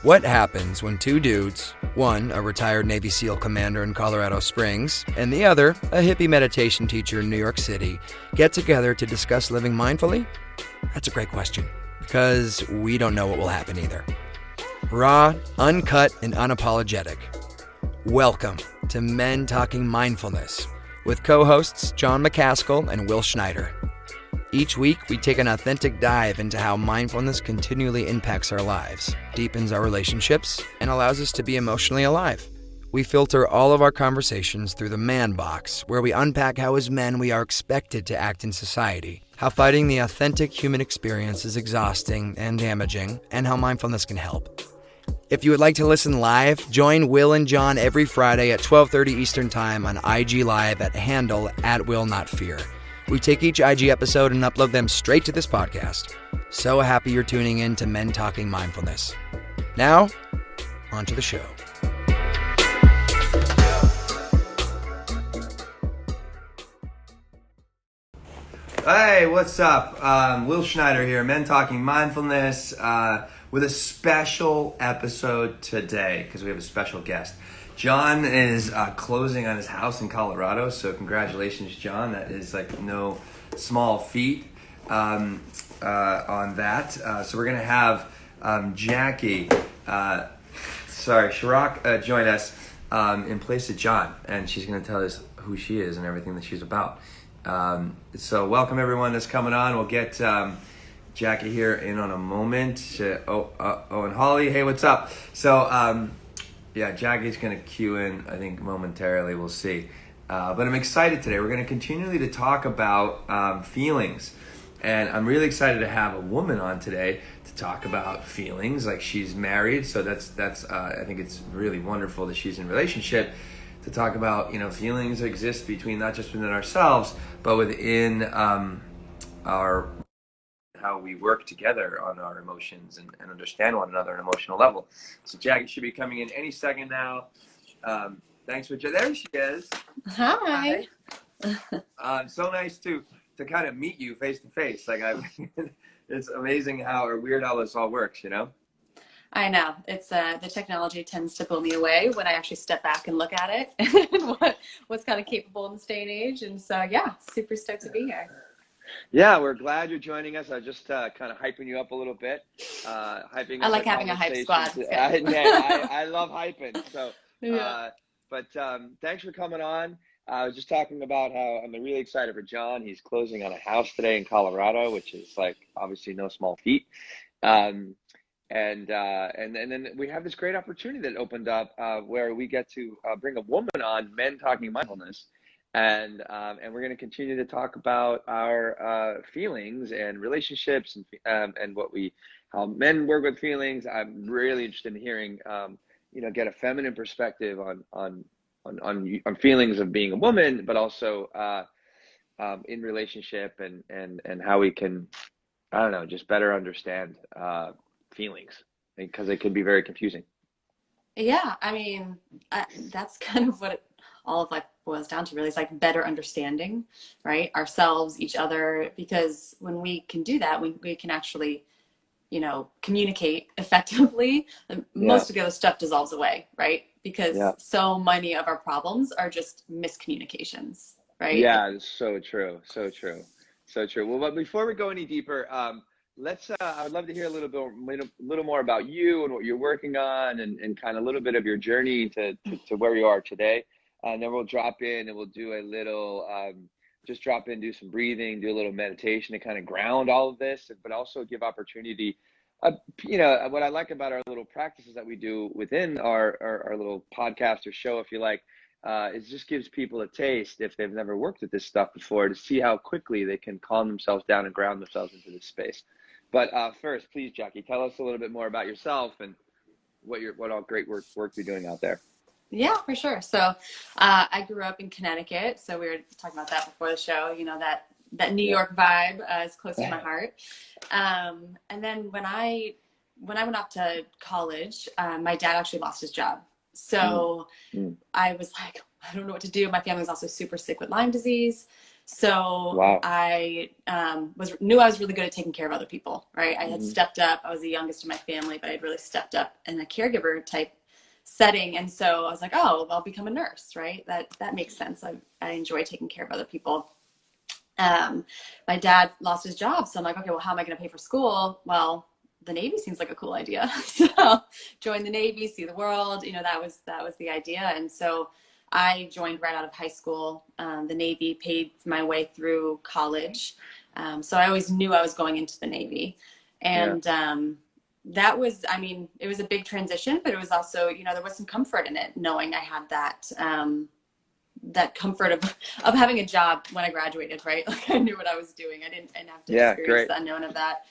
What happens when two dudes, one a retired Navy SEAL commander in Colorado Springs, and the other a hippie meditation teacher in New York City, get together to discuss living mindfully? That's a great question, because we don't know what will happen either. Raw, uncut, and unapologetic. Welcome to Men Talking Mindfulness with co-hosts John McCaskill and Will Schneider. Each week, we take an authentic dive into how mindfulness continually impacts our lives, deepens our relationships, and allows us to be emotionally alive. We filter all of our conversations through the man box, where we unpack how as men we are expected to act in society, how fighting the authentic human experience is exhausting and damaging, and how mindfulness can help. If you would like to listen live, join Will and John every Friday at 12:30 Eastern Time on IG Live at handle @WillNotFear. We take each IG episode and upload them straight to this podcast. So happy you're tuning in to Men Talking Mindfulness. Now, on to the show. Hey, what's up? Will Schneider here, Men Talking Mindfulness, with a special episode today because we have a special guest. John is closing on his house in Colorado, so congratulations, John. That is like no small feat on that. So we're going to have Jackie, Shorrock, join us in place of John, and she's going to tell us who she is and everything that she's about. So welcome everyone that's coming on. We'll get Jackie here in on a moment. And Holly, hey, what's up? So yeah, Jackie's going to cue in, I think, momentarily. We'll see. But I'm excited today. We're going to continually to talk about feelings. And I'm really excited to have a woman on today to talk about feelings. Like, she's married, so that's I think it's really wonderful that she's in a relationship to talk about, feelings that exist between, not just within ourselves, but within our how we work together on our emotions and understand one another on an emotional level. So Jackie should be coming in any second now. Thanks for there she is. Hi. So nice to kind of meet you face to face. Like, it's amazing how weird how this all works. I know it's the technology tends to blow me away when I actually step back and look at it and what's kind of capable in this day and age. And so yeah, super stoked to be here. Yeah, we're glad you're joining us. I just kind of hyping you up a little bit. Hyping. I like having a hype squad. I love hyping. So, yeah. But thanks for coming on. I was just talking about how I'm really excited for John. He's closing on a house today in Colorado, which is like obviously no small feat. And then we have this great opportunity that opened up where we get to bring a woman on, Men Talking Mindfulness. And we're going to continue to talk about our feelings and relationships and how men work with feelings. I'm really interested in hearing, get a feminine perspective on feelings of being a woman, but also in relationship and how we can, I don't know, just better understand feelings, because it can be very confusing. Yeah, I mean, that's kind of what all of life boils down to, really. It's like better understanding, right? Ourselves, each other, because when we can do that, we can actually, communicate effectively. Most of the other stuff dissolves away, right? Because so many of our problems are just miscommunications, right? Yeah, it's so true. So true. Well, but before we go any deeper, I would love to hear a little more about you and what you're working on and kind of a little bit of your journey to where you are today. And then we'll drop in and we'll do a little, do some breathing, do a little meditation to kind of ground all of this, but also give opportunity. What I like about our little practices that we do within our little podcast or show, if you like, it just gives people a taste, if they've never worked with this stuff before, to see how quickly they can calm themselves down and ground themselves into this space. But first, please, Jackie, tell us a little bit more about yourself and what all great work you're doing out there. Yeah, for sure. So I grew up in Connecticut. So we were talking about that before the show, that New York vibe is close to my heart. And then when I went off to college, my dad actually lost his job. So I was like, I don't know what to do. My family was also super sick with Lyme disease. So Wow. I knew I was really good at taking care of other people, right? I had Mm-hmm. stepped up. I was the youngest in my family, but I'd really stepped up in a caregiver type setting. And so I was like, oh, I'll become a nurse, right? That makes sense. I enjoy taking care of other people. My dad lost his job. So I'm like, okay, well, how am I going to pay for school? Well, the Navy seems like a cool idea. So join the Navy, see the world, that was the idea. And so I joined right out of high school. The Navy paid my way through college. So I always knew I was going into the Navy. And, that was, it was a big transition, but it was also, there was some comfort in it, knowing I had that comfort of having a job when I graduated, right? Like I knew what I was doing. I didn't have to experience the unknown of that.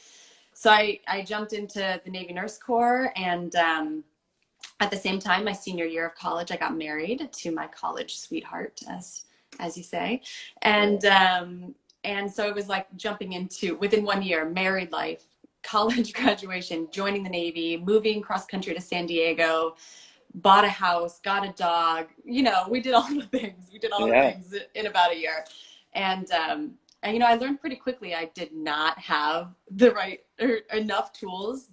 So I jumped into the Navy Nurse Corps, and at the same time, my senior year of college, I got married to my college sweetheart, as you say, and so it was like jumping into, within 1 year, married life, college graduation, joining the Navy, moving cross country to San Diego, bought a house, got a dog, we did all the things. We did all the things in about a year. And I learned pretty quickly I did not have the right tools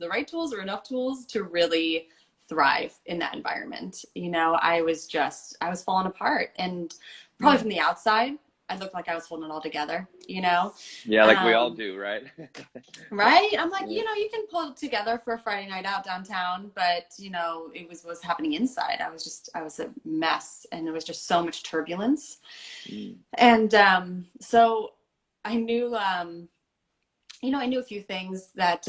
to really thrive in that environment. I was falling apart, and probably from the outside, I looked like I was holding it all together, Yeah, like we all do, right? Right? I'm like, you can pull it together for a Friday night out downtown, but it was happening inside. I was a mess, and there was just so much turbulence. And so I knew, I knew a few things that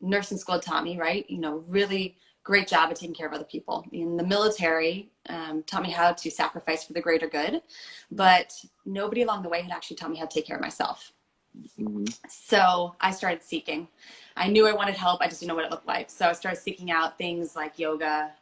nursing school had taught me, right? Really great job at taking care of other people. In the military, taught me how to sacrifice for the greater good, but nobody along the way had actually taught me how to take care of myself. So I started seeking. I knew I wanted help. I just didn't know what it looked like. So I started seeking out things like yoga,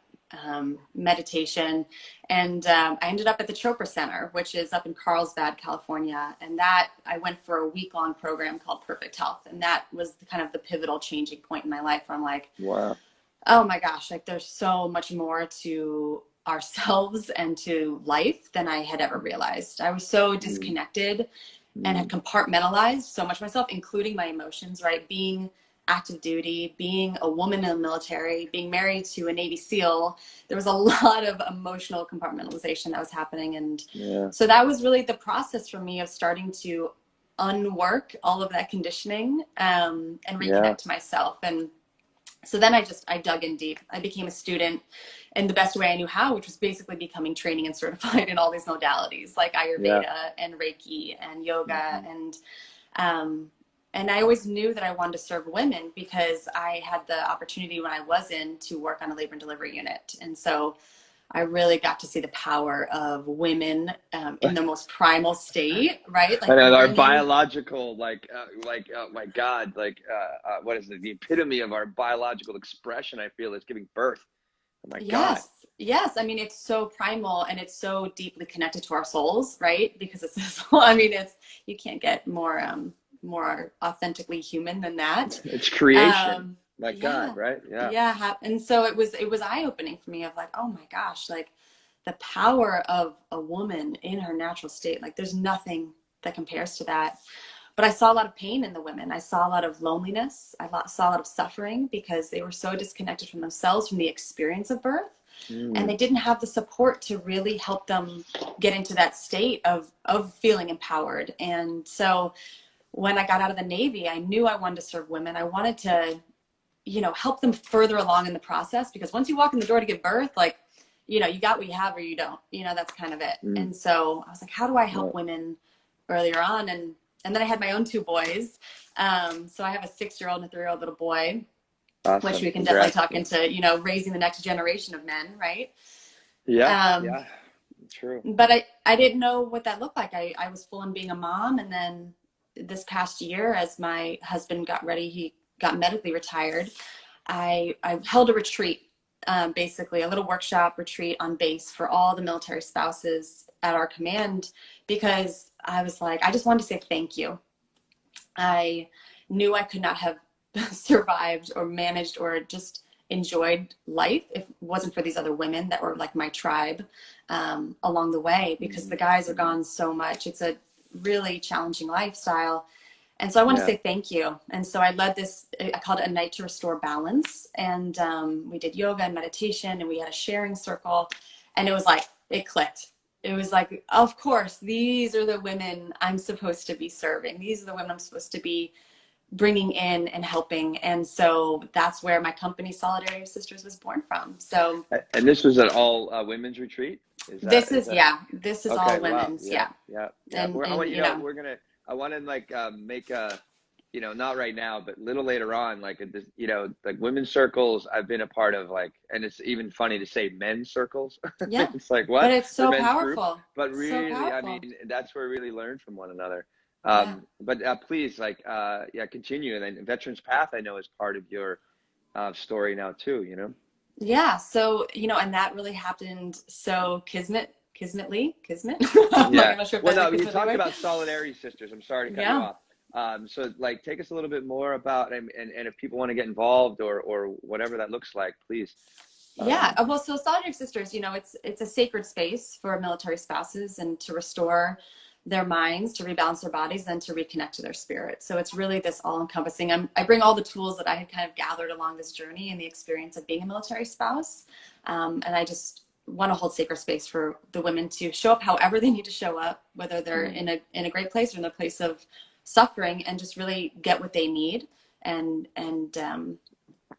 meditation, and I ended up at the Chopra Center, which is up in Carlsbad, California. And that I went for a week-long program called Perfect Health. And that was kind of the pivotal changing point in my life where I'm like, wow, oh my gosh, like there's so much more to ourselves and to life than I had ever realized. I was so disconnected and had compartmentalized so much of myself, including my emotions, right? Being active duty, being a woman in the military, being married to a Navy SEAL, there was a lot of emotional compartmentalization that was happening. And so that was really the process for me of starting to unwork all of that conditioning and reconnect to myself. And so then I dug in deep. I became a student in the best way I knew how, which was basically becoming training and certified in all these modalities like Ayurveda and Reiki and yoga. And I always knew that I wanted to serve women because I had the opportunity when I was in to work on a labor and delivery unit. And so I really got to see the power of women in the most primal state, right? Like our biological, oh my God, what is it? The epitome of our biological expression, I feel, is giving birth. Oh my God. Yes. I mean, it's so primal and it's so deeply connected to our souls, right? Because it's you can't get more authentically human than that. It's creation. My God, right? Yeah. And so it was eye-opening for me of like, oh my gosh, like the power of a woman in her natural state. Like there's nothing that compares to that. But I saw a lot of pain in the women. I saw a lot of loneliness. I saw a lot of suffering because they were so disconnected from themselves, from the experience of birth. And they didn't have the support to really help them get into that state of feeling empowered. And so when I got out of the Navy, I knew I wanted to serve women. I wanted to, help them further along in the process, because once you walk in the door to give birth, like, you got what you have or you don't, that's kind of it. And so I was like, how do I help women earlier on? And then I had my own two boys. So I have a 6-year-old and a 3-year-old little boy, which we can definitely talk into, raising the next generation of men. Right. Yeah. True. But I didn't know what that looked like. I was full on being a mom. And then this past year, as my husband got ready, he got medically retired. I held a retreat, basically a little workshop retreat on base for all the military spouses at our command, because I was like, I just wanted to say thank you. I knew I could not have survived or managed or just enjoyed life if it wasn't for these other women that were like my tribe along the way, because the guys are gone so much. It's really challenging lifestyle. And so I want to say thank you. And so I led this, I called it a night to restore balance. And we did yoga and meditation, and we had a sharing circle. And it was like, it clicked. It was like, of course, these are the women I'm supposed to be serving. These are the women I'm supposed to be bringing in and helping. And so that's where my company Solidarity of Sisters was born from. So, and this was an all women's retreat. This is okay, all women's. Wow. Yeah. And I want, you know, I want to like make a, you know, not right now, but a little later on, like this, you know, like women's circles I've been a part of, like, and it's even funny to say men's circles. Yeah. It's like, what? But it's so men's powerful. Group. But really, so powerful. I mean, that's where we really learn from one another. But please, like, continue. And then Veterans Path, I know, is part of your story now too, you know? Yeah. So, you know, and that really happened. So Kismet. Yeah. I'm not sure if Well, no, you Kismet talked word. about Solidarity Sisters. I'm sorry to cut you off. So like, take us a little bit more about, and if people want to get involved or whatever that looks like, please. Well, so Solidarity Sisters, you know, it's a sacred space for military spouses and to restore their minds, to rebalance their bodies, and to reconnect to their spirit. So it's really this all-encompassing. I bring all the tools that I had kind of gathered along this journey and the experience of being a military spouse, and I just want to hold sacred space for the women to show up however they need to show up, whether they're in a great place or in a place of suffering, and just really get what they need and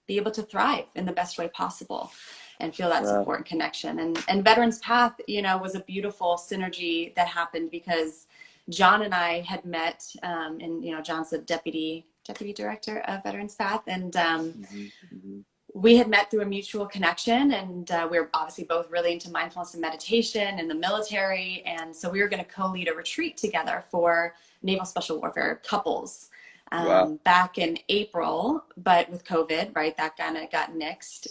be able to thrive in the best way possible and feel that support and connection. And Veterans Path, you know, was a beautiful synergy that happened because John and I had met, and, you know, John's the deputy director of Veterans Path. And we had met through a mutual connection, and we were obviously both really into mindfulness and meditation in the military. And so we were going to co-lead a retreat together for Naval Special Warfare couples. Back in April, but with COVID, right, that kind of got nixed.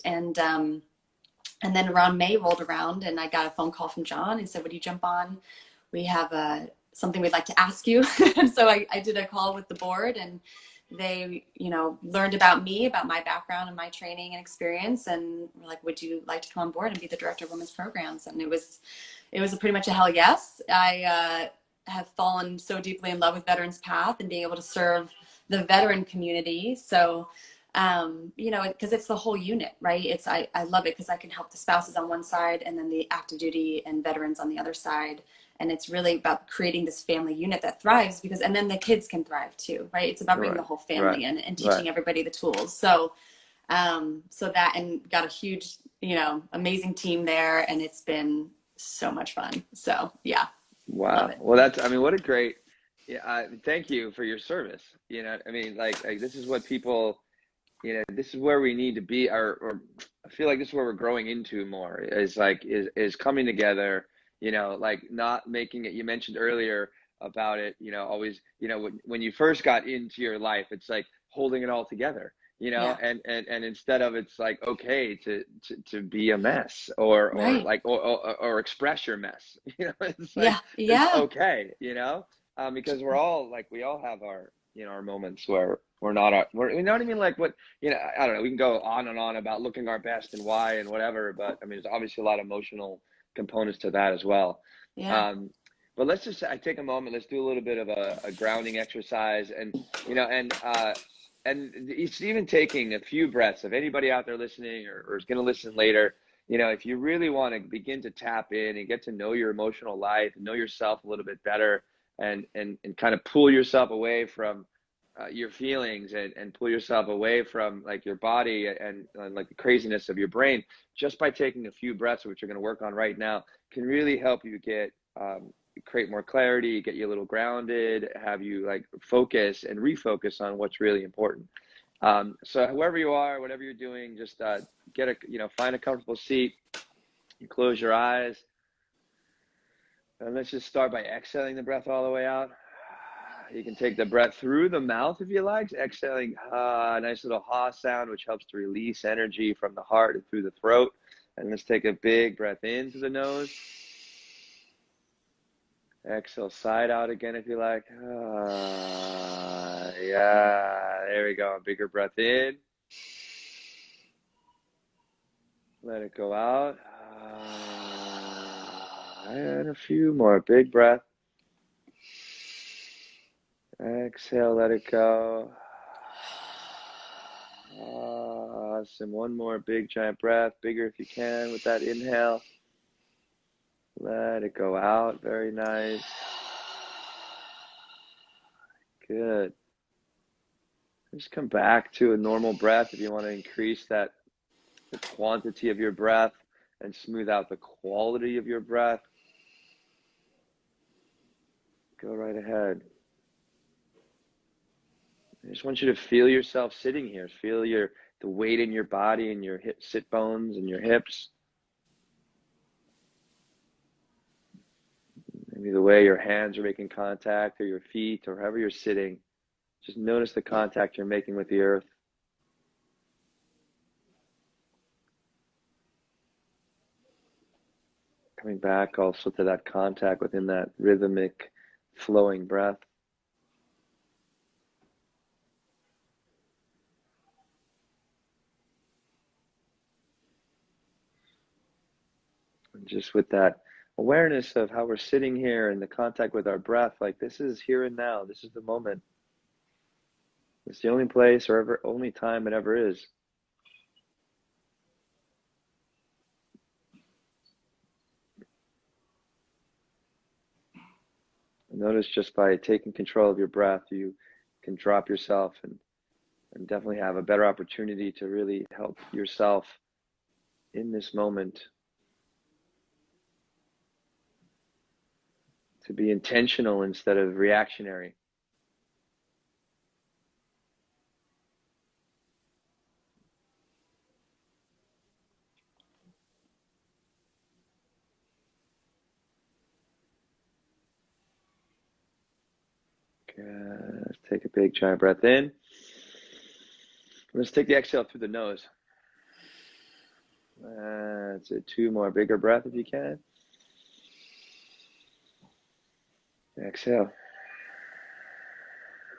And then around May rolled around, and I got a phone call from John and said, would you jump on? We have something we'd like to ask you. And so I did a call with the board, and they, you know, learned about me, about my background and my training and experience, and were like, would you like to come on board and be the director of women's programs? And it was pretty much a hell yes. I have fallen so deeply in love with Veterans Path and being able to serve the veteran community. So, you know, because it's the whole unit, right? I love it because I can help the spouses on one side and then the active duty and veterans on the other side. And it's really about creating this family unit that thrives and then the kids can thrive too, right? It's about bringing the whole family in and teaching everybody the tools. So, so that, and got a huge, you know, amazing team there, and it's been so much fun. So yeah. Wow. Well, I mean, what a great, thank you for your service. You know, I mean, like this is what people, you know, this is where we need to be, or I feel like this is where we're growing into more, is coming together, you know, like not making it, you mentioned earlier about it, you know, always, you know, when you first got into your life, it's like holding it all together, you know, and instead of, it's like, okay to be a mess or like, or express your mess, you know, it's like, it's okay, you know, because we all have our, you know, our moments where you know what I mean? Like what, you know, I don't know, we can go on and on about looking our best and why and whatever, but I mean, there's obviously a lot of emotional components to that as well. But let's just, I take a moment, let's do a little bit of a grounding exercise, and, you know, and it's even taking a few breaths. If anybody out there listening or is going to listen later, you know, if you really want to begin to tap in and get to know your emotional life and know yourself a little bit better, and kind of pull yourself away from your feelings and pull yourself away from like your body and like the craziness of your brain, just by taking a few breaths, which we're going to work on right now, can really help you get create more clarity, get you a little grounded, have you like focus and refocus on what's really important. So whoever you are, whatever you're doing, just find a comfortable seat. You close your eyes. And let's just start by exhaling the breath all the way out. You can take the breath through the mouth if you like, exhaling a nice little ha sound, which helps to release energy from the heart and through the throat. And let's take a big breath in through the nose. Exhale, side out again if you like. Yeah, there we go. A bigger breath in. Let it go out. And a few more. Big breath. Exhale, let it go. Awesome. One more big giant breath, bigger if you can with that inhale. Let it go out. Very nice. Good. Just come back to a normal breath if you want to increase the quantity of your breath and smooth out the quality of your breath. Go right ahead. I just want you to feel yourself sitting here. Feel the weight in your body and your sit bones and your hips. Maybe the way your hands are making contact, or your feet, or however you're sitting. Just notice the contact you're making with the earth. Coming back also to that contact within that rhythmic, flowing breath. And just with that awareness of how we're sitting here and the contact with our breath, like this is here and now. This is the moment. It's the only place or only time it ever is. And notice just by taking control of your breath, you can drop yourself and definitely have a better opportunity to really help yourself in this moment. To be intentional instead of reactionary. Good. Let's take a big giant breath in. Let's take the exhale through the nose. That's it. 2 more bigger breath if you can. Exhale.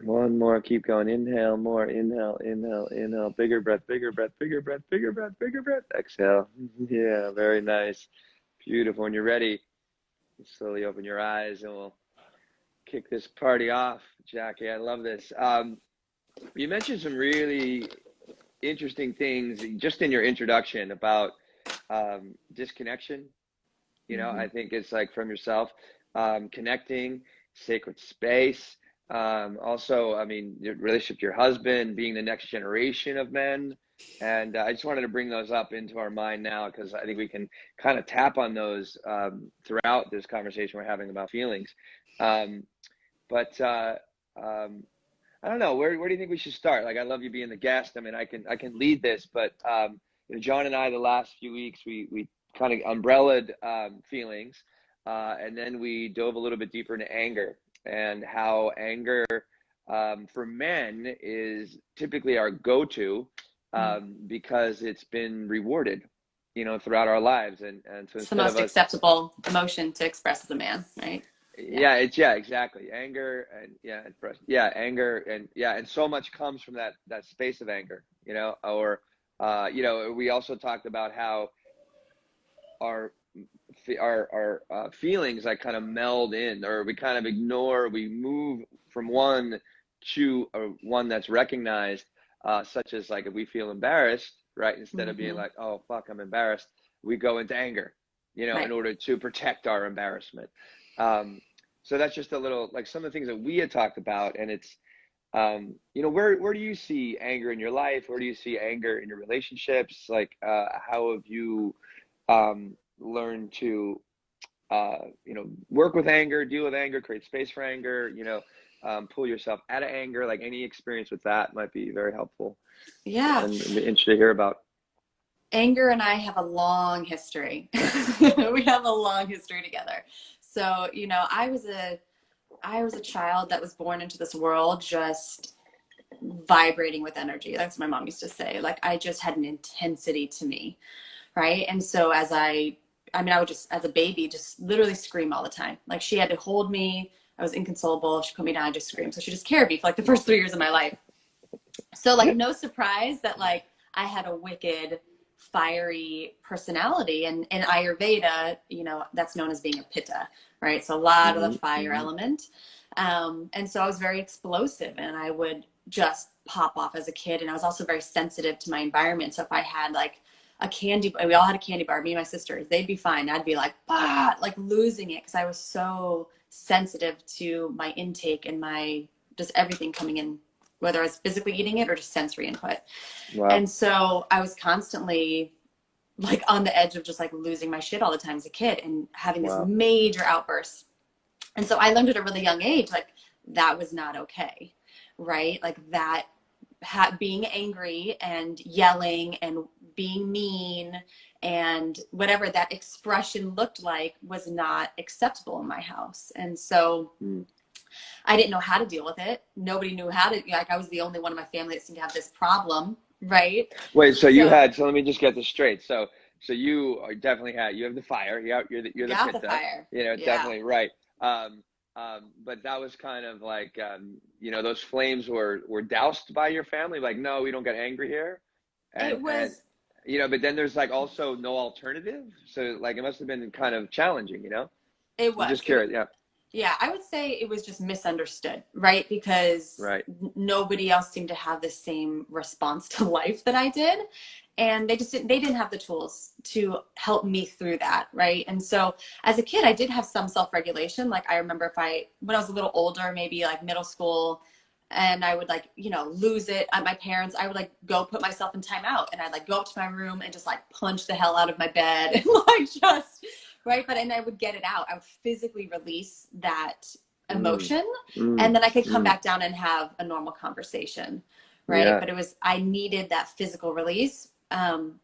1 more. Keep going. Inhale more. Inhale, inhale, inhale. Bigger breath, bigger breath, bigger breath, bigger breath, bigger breath. Exhale. Yeah, very nice. Beautiful. When you're ready, slowly open your eyes and we'll kick this party off. Jackie, I love this. You mentioned some really interesting things just in your introduction about disconnection. I think it's like from yourself, connecting, sacred space. Also, I mean, your relationship to your husband, being the next generation of men. And I just wanted to bring those up into our mind now, because I think we can kind of tap on those throughout this conversation we're having about feelings. But I don't know, where do you think we should start? Like, I love you being the guest. I mean, I can lead this, but John and I, the last few weeks, we kind of umbrellaed feelings, and then we dove a little bit deeper into anger, and how anger for men is typically our go-to because it's been rewarded, throughout our lives, and so it's the most acceptable emotion to express as a man, right? Yeah, exactly. Anger and anger and so much comes from that space of anger, or we also talked about how our feelings like kind of meld in, or we kind of ignore, we move from one to one that's recognized, such as like if we feel embarrassed, right, instead of being like, oh fuck, I'm embarrassed, we go into anger, right, in order to protect our embarrassment. So that's just a little, like, some of the things that we had talked about, and it's, where do you see anger in your life? Where do you see anger in your relationships? Like, how have you learned to, work with anger, deal with anger, create space for anger, pull yourself out of anger? Like, any experience with that might be very helpful. Yeah. And be interested to hear about. Anger and I have a long history. We have a long history together. So, I was a child that was born into this world just vibrating with energy. That's what my mom used to say. Like, I just had an intensity to me, right? And so I would just, as a baby, just literally scream all the time. Like, she had to hold me. I was inconsolable. She put me down, I just screamed. So she just carried me for like the first 3 years of my life. So, like, no surprise that, like, I had a wicked, fiery personality, and in Ayurveda, that's known as being a pitta, right? So a lot of the fire element. And so I was very explosive, and I would just pop off as a kid. And I was also very sensitive to my environment. So if I had like a candy, we all had a candy bar, me and my sisters, they'd be fine. I'd be like, ah, like losing it, because I was so sensitive to my intake and my just everything coming in, whether I was physically eating it or just sensory input. Wow. And so I was constantly like on the edge of just like losing my shit all the time as a kid and having this major outburst. And so I learned at a really young age, like that was not okay, right? Like that being angry and yelling and being mean and whatever that expression looked like was not acceptable in my house. And so I didn't know how to deal with it. Nobody knew how to, like I was the only one in my family that seemed to have this problem, right? Wait, so you had, so let me just get this straight. So you are definitely you have the fire. You're the got pitta, the fire. you know, definitely right. But that was kind of like, you know, those flames were doused by your family. Like, no, we don't get angry here. It was, you know, but then there's like also no alternative. So like, it must've been kind of challenging, you know? it was I'm just curious. Yeah. Yeah, I would say it was just misunderstood, right? Because nobody else seemed to have the same response to life that I did. And they didn't have the tools to help me through that, right? And so as a kid, I did have some self-regulation. Like I remember when I was a little older, maybe like middle school, and I would like, you know, lose it at my parents, I would like go put myself in timeout, and I'd like go up to my room and just like punch the hell out of my bed and like just, right? And I would get it out. I would physically release that emotion, and then I could come back down and have a normal conversation, right? Yeah. But I needed that physical release. And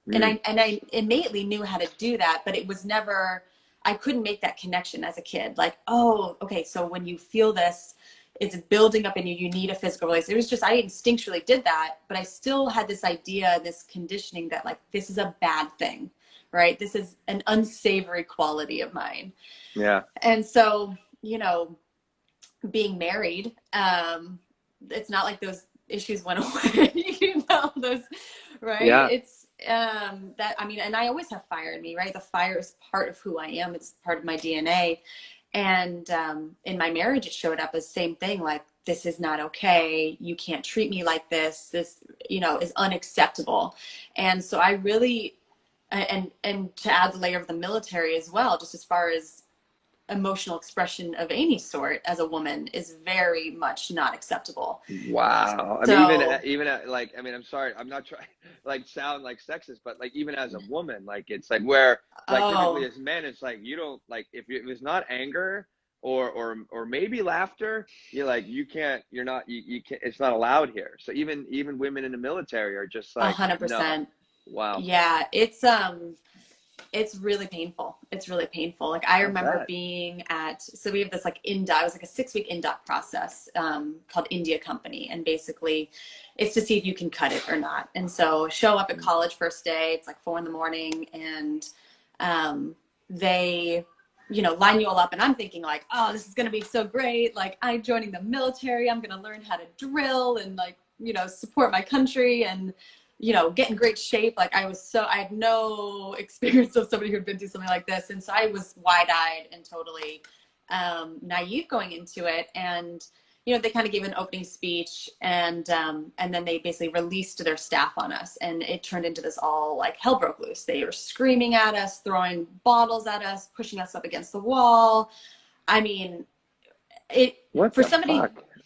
I innately knew how to do that, but it was never, I couldn't make that connection as a kid. Like, oh, okay, so when you feel this, it's building up in you, you need a physical release. It was just, I instinctually did that, but I still had this idea, this conditioning that like, this is a bad thing, right? This is an unsavory quality of mine. Yeah. And so, you know, being married, it's not like those issues went away, you know, those, right? Yeah. It's, that, I mean, and I always have fire in me, right? The fire is part of who I am. It's part of my DNA. And, in my marriage, it showed up as same thing. Like, this is not okay. You can't treat me like this. This, you know, is unacceptable. And so I really, and to add the layer of the military as well, just as far as emotional expression of any sort as a woman is very much not acceptable. Wow. So, I mean, even like, I mean, I'm sorry, I'm not trying like sound like sexist, but like even as a woman, like it's like where like typically as men, it's like you don't like if it was not anger or maybe laughter, you're like you can't, you're not, you can't, it's not allowed here. So even women in the military are just like 100%. No. Wow. Yeah, it's really painful. It's really painful. Like I remember being so we have this like it was like a 6-week induct process called India Company. And basically it's to see if you can cut it or not. And so show up at college first day, it's like 4 a.m. and they, you know, line you all up. And I'm thinking like, oh, this is going to be so great. Like I'm joining the military. I'm going to learn how to drill and like, you know, support my country and, you know, get in great shape. Like I had no experience of somebody who'd been through something like this. And so I was wide-eyed and totally naive going into it. And, you know, they kind of gave an opening speech and then they basically released their staff on us. And it turned into this all like hell broke loose. They were screaming at us, throwing bottles at us, pushing us up against the wall. I mean,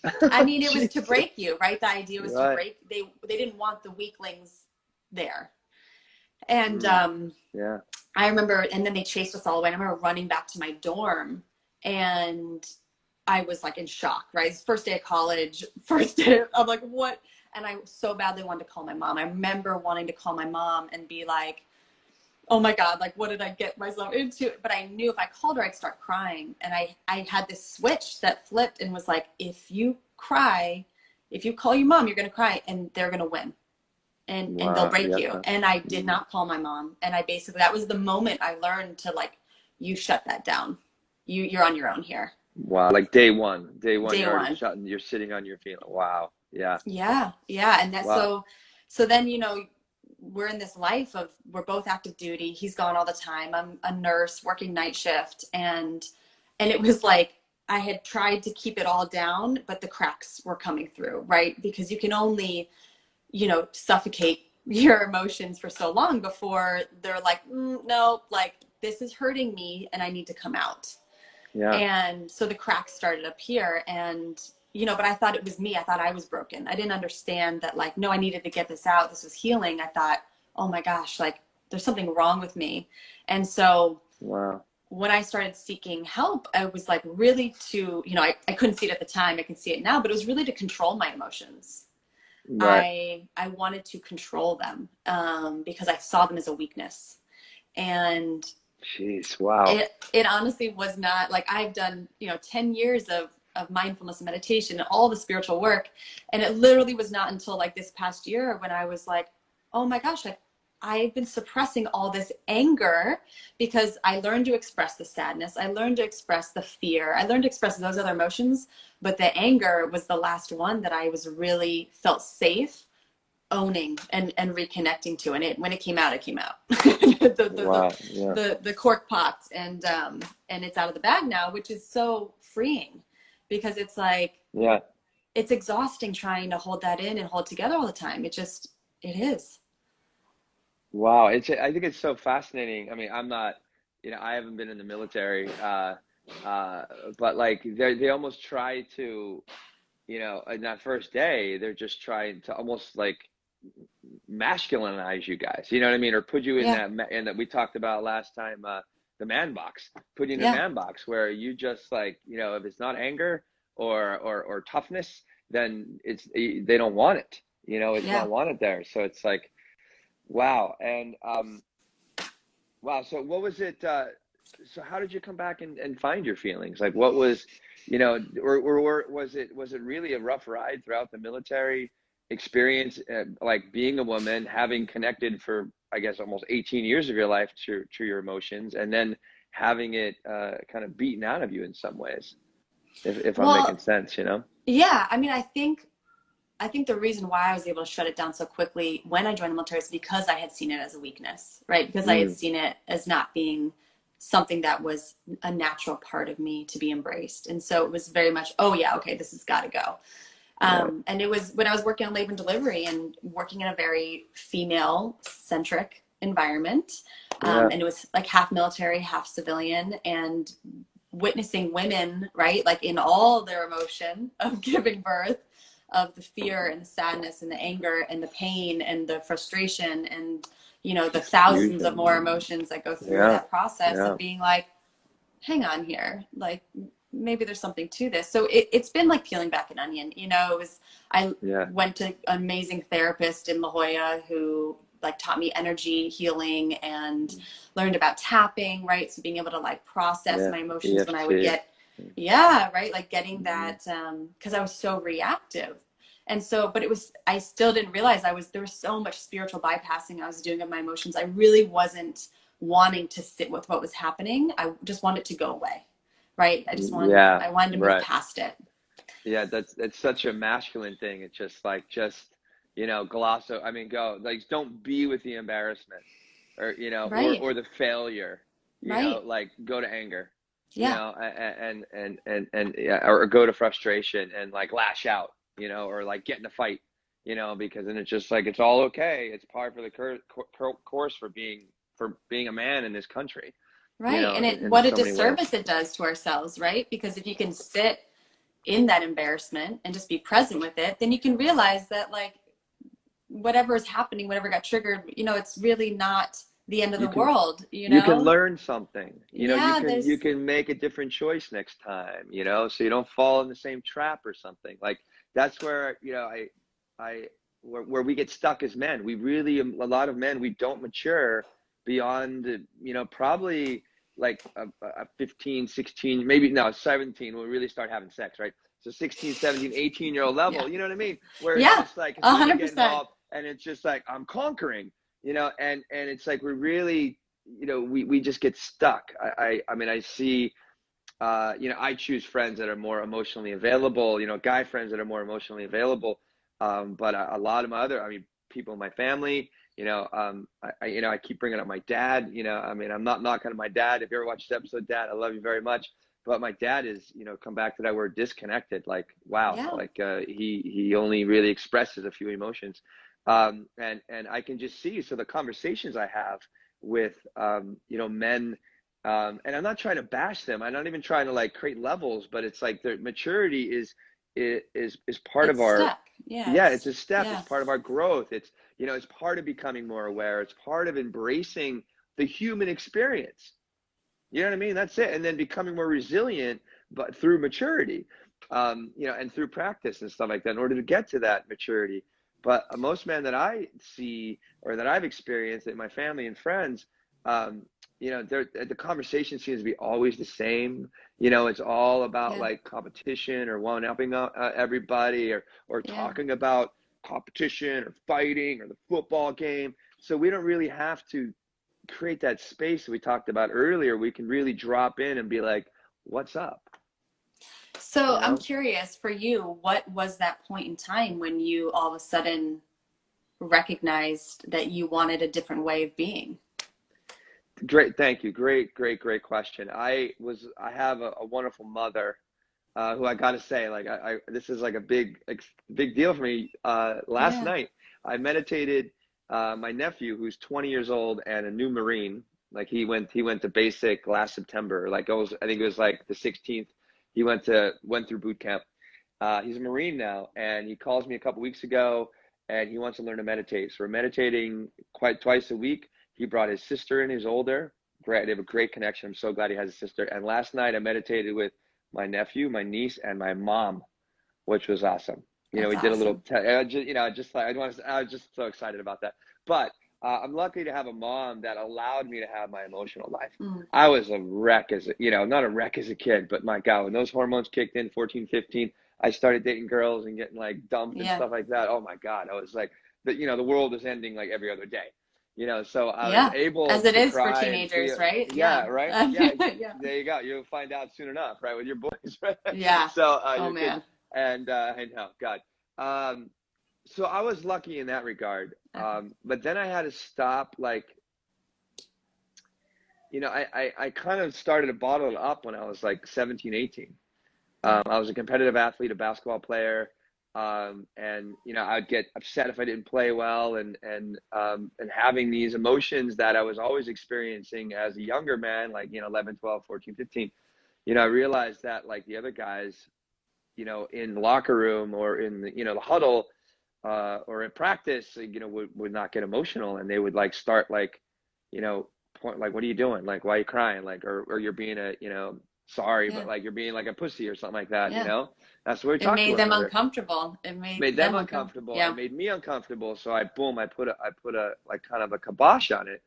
Fuck? I mean, it was to break you, right? The idea was to break. They didn't want the weaklings there. And I remember, and then they chased us all away. And I remember running back to my dorm, and I was like in shock, right? First day of college, first day. I'm like, what? And I so badly wanted to call my mom. I remember wanting to call my mom and be like, oh my God, like what did I get myself into? But I knew if I called her, I'd start crying. And I had this switch that flipped and was like, if you cry, if you call your mom, you're going to cry and they're going to win and they'll break you. And I did not call my mom. And I basically, that was the moment I learned to like, you shut that down. You're on your own here. Wow. Like day one, you're sitting on your feet. Wow. Yeah. Yeah. Yeah. And that's so then, you know, we're in this life of, we're both active duty. He's gone all the time. I'm a nurse working night shift. And it was like, I had tried to keep it all down, but the cracks were coming through, right? Because you can only, suffocate your emotions for so long before they're like, no, like this is hurting me and I need to come out. Yeah. And so the cracks started up here, and, but I thought it was me. I thought I was broken. I didn't understand that, like, no, I needed to get this out. This was healing. I thought, oh my gosh, like there's something wrong with me. And so Wow. when I started seeking help, I was like really to, I couldn't see it at the time. I can see it now, but it was really to control my emotions. Right. I wanted to control them because I saw them as a weakness. And Jeez, wow. it honestly was not like, I've done, 10 years of mindfulness and meditation and all the spiritual work. And it literally was not until like this past year when I was like, oh my gosh, like I've been suppressing all this anger because I learned to express the sadness. I learned to express the fear. I learned to express those other emotions, but the anger was the last one that I was really felt safe owning and reconnecting to. And when it came out, it came out. Wow. Yeah. The cork popped, and it's out of the bag now, which is so freeing, because it's like, Yeah. it's exhausting trying to hold that in and hold together all the time. It is. Wow. I think it's so fascinating. I mean, I'm not, I haven't been in the military, but like they almost try to, in that first day, they're just trying to almost like masculinize you guys, you know what I mean? Or put you in that we talked about last time, the man box, put you in the man box where you just like, if it's not anger or toughness, then they don't want it, it's not wanted there. So it's like, wow. And, wow. So what was it? So how did you come back and find your feelings? Like what was, or was it really a rough ride throughout the military experience, like being a woman, having connected for, I guess, almost 18 years of your life to your emotions, and then having it kind of beaten out of you in some ways, if I'm making sense, Yeah. I mean, I think the reason why I was able to shut it down so quickly when I joined the military is because I had seen it as a weakness, right? Because I had seen it as not being something that was a natural part of me to be embraced. And so it was very much, oh yeah, okay, this has got to go. And it was when I was working on labor and delivery and working in a very female centric environment. And it was like half military, half civilian, and witnessing women, right? Like in all their emotion of giving birth, of the fear and the sadness and the anger and the pain and the frustration and, the thousands of more emotions that go through that process of being like, hang on here, like maybe there's something to this. So it's been like peeling back an onion, I went to an amazing therapist in La Jolla who like taught me energy healing and learned about tapping, right? So being able to like process my emotions when I would get, like getting that, cause I was so reactive. And so, but I still didn't realize there was so much spiritual bypassing I was doing of my emotions. I really wasn't wanting to sit with what was happening. I just wanted to go away. Right. I wanted to move past it. Yeah. That's such a masculine thing. It's just like, go, like, don't be with the embarrassment or, or the failure, like go to anger, or go to frustration and like lash out, or like get in a fight, because then it's just like, it's all okay. It's par for the course for being a man in this country. Right. And what a disservice it does to ourselves, right? Because if you can sit in that embarrassment and just be present with it, then you can realize that like whatever is happening, whatever got triggered, it's really not the end of the world, You can learn something, you can make a different choice next time, so you don't fall in the same trap or something. Like that's where, where we get stuck as men. A lot of men, we don't mature beyond, probably like a 15, 16, maybe no, 17, when we really start having sex, right? So 16, 17, 18-year-old level, you know what I mean? Where it's just like, 100%. And it's just like, I'm conquering, and it's like, we're really, we just get stuck. I mean, I see, I choose friends that are more emotionally available, guy friends that are more emotionally available. But a lot of my other, people in my family, I keep bringing up my dad, I'm not knocking on my dad. If you ever watch this episode, Dad, I love you very much. but my dad is, come back to that word disconnected. Like, wow, Yeah. like he only really expresses a few emotions, and I can just see. So the conversations I have with men, and I'm not trying to bash them. I'm not even trying to like create levels, but it's like their maturity is part of It's our, stuck. Yeah. yeah, it's a step. Yeah. It's part of our growth. It's part of becoming more aware. It's part of embracing the human experience. You know what I mean? That's it. And then becoming more resilient, but through maturity, and through practice and stuff like that in order to get to that maturity. But most men that I see or that I've experienced in my family and friends, the conversation seems to be always the same. It's all about Yeah. like competition or one upping everybody or Yeah. talking about competition or fighting or the football game. So we don't really have to create that space that we talked about earlier. We can really drop in and be like, what's up? So I'm curious for you, what was that point in time when you all of a sudden recognized that you wanted a different way of being? Great. Thank you. Great question. I have a wonderful mother, who I got to say, like, this is like a big deal for me. Last night I meditated, my nephew, who's 20 years old and a new Marine. Like he went to basic last September. Like I think it was like the 16th. He went through boot camp. He's a Marine now, and he calls me a couple weeks ago, and he wants to learn to meditate. So we're meditating quite twice a week. He brought his sister in, who's older. Great, they have a great connection. I'm so glad he has a sister. And last night I meditated with my nephew, my niece, and my mom, which was awesome. We did a little, I was just so excited about that. But I'm lucky to have a mom that allowed me to have my emotional life. I was a wreck not a wreck as a kid, but my God, when those hormones kicked in, 14, 15, I started dating girls and getting like dumped and stuff like that. Oh my God, I was like, the world was ending like every other day. So I was able as it to is cry for teenagers, right? Yeah, right. Yeah, Yeah. there you go. You'll find out soon enough, right, with your boys, right? Yeah. So Oh your man. kids, and I know, God. So I was lucky in that regard. But then I had to stop, like, I kind of started to bottle it up when I was like 17, 18. I was a competitive athlete, a basketball player. And I'd get upset if I didn't play well, and having these emotions that I was always experiencing as a younger man, like 11, 12, 14, 15. I realized that like the other guys, in the locker room or in the huddle, or in practice, would not get emotional, and they would like start like, point like, what are you doing? Like, why are you crying? Like, or you're being sorry, but like you're being like a pussy or something like that. That's what we It talked to made one them another. It Made them uncomfortable. It made me uncomfortable. So I put a like kind of a kibosh on it.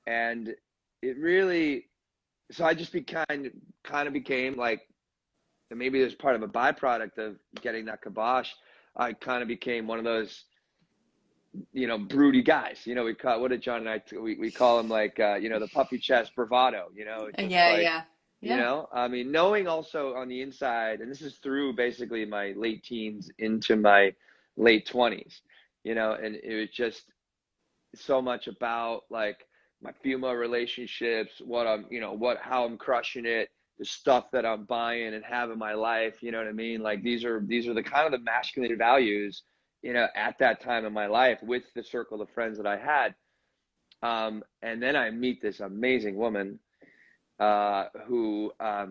And it really, so I just kind of became like, and maybe there's part of a byproduct of getting that kibosh. I kind of became one of those, broody guys. We call, what did John and I, we call him like, the puffy chest bravado, I mean, knowing also on the inside, and this is through basically my late teens into my late 20s, and it was just so much about like my female relationships, what I'm, how I'm crushing it, the stuff that I'm buying and have in my life. You know what I mean? Like these are the kind of the masculine values, at that time in my life with the circle of friends that I had. And then I meet this amazing woman, who, I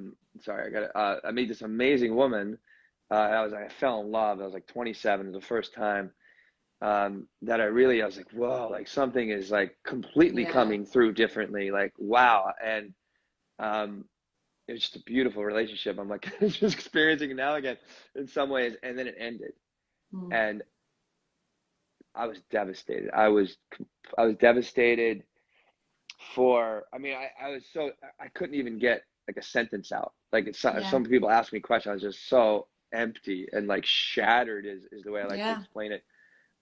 meet this amazing woman. I fell in love. I was like 27, the first time, that I was like, whoa, like something is like completely coming through differently. Like, wow. And, it was just a beautiful relationship. I'm like, just experiencing it now again in some ways. And then it ended. And I was devastated. I was devastated I couldn't even get like a sentence out. Like some people ask me questions, I was just so empty and like shattered is the way I like to explain it.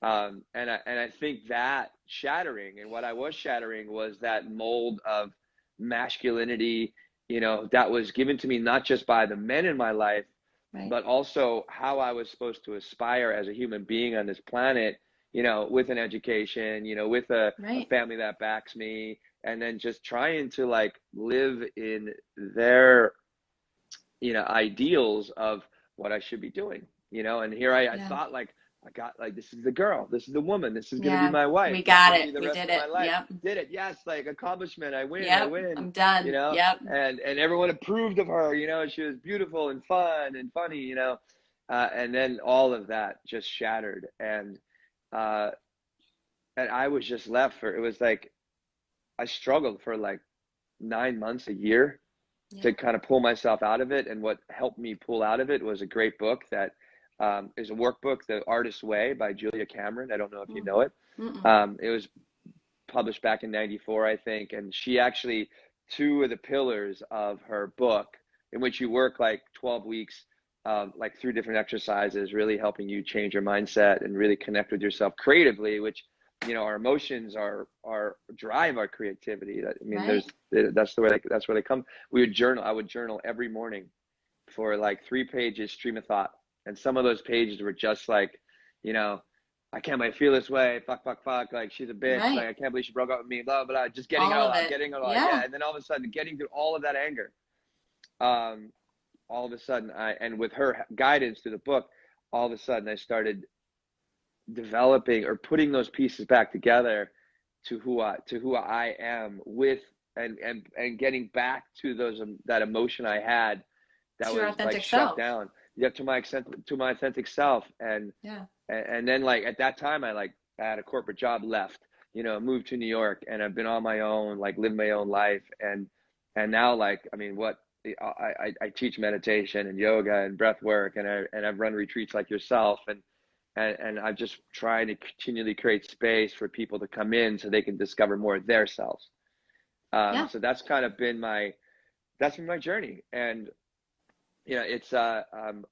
And I think that shattering, and what I was shattering, was that mold of masculinity, that was given to me not just by the men in my life, but also how I was supposed to aspire as a human being on this planet, with an education, with a family that backs me, and then just trying to like live in their, you know, ideals of what I should be doing, you know. And here I thought like, I got like, this is the girl, this is the woman, this is going to be my wife. We got it. The We rest did of it. my life. Yep. Did it. Yes. Like accomplishment. I win. Yep. I win. I'm done. You know, yep. and everyone approved of her, you know, she was beautiful and fun and funny, you know, and then all of that just shattered. And I was just left for, it was like, I struggled for like 9 months, a year to kind of pull myself out of it. And what helped me pull out of it was a great book that is a workbook, The Artist's Way by Julia Cameron. I don't know if you know it. It was published back in '94, I think. And she actually, 2 of the pillars of her book, in which you work like 12 weeks, like through different exercises, really helping you change your mindset and really connect with yourself creatively, which, you know, our emotions are drive our creativity. I mean, that's where they come. I would journal every morning for like 3 pages, stream of thought. And some of those pages were just like, you know, I can't believe I feel this way. Fuck. Like, she's a bitch. Right. Like, I can't believe she broke up with me. Blah, blah, blah. Just getting it all out. Getting it all out. Yeah. And then all of a sudden, getting through all of that anger. All of a sudden, and with her guidance through the book, all of a sudden I started developing or putting those pieces back together to who I am with, and getting back to that emotion I had that was like shut down. Yeah, to my authentic self. And then like at that time I had a corporate job, left, you know, moved to New York, and I've been on my own, like lived my own life. And now, like, I mean, I teach meditation and yoga and breath work, and I've run retreats like yourself, and I'm just trying to continually create space for people to come in so they can discover more of their selves. So that's kind of been my journey. And, you know, it's, I'm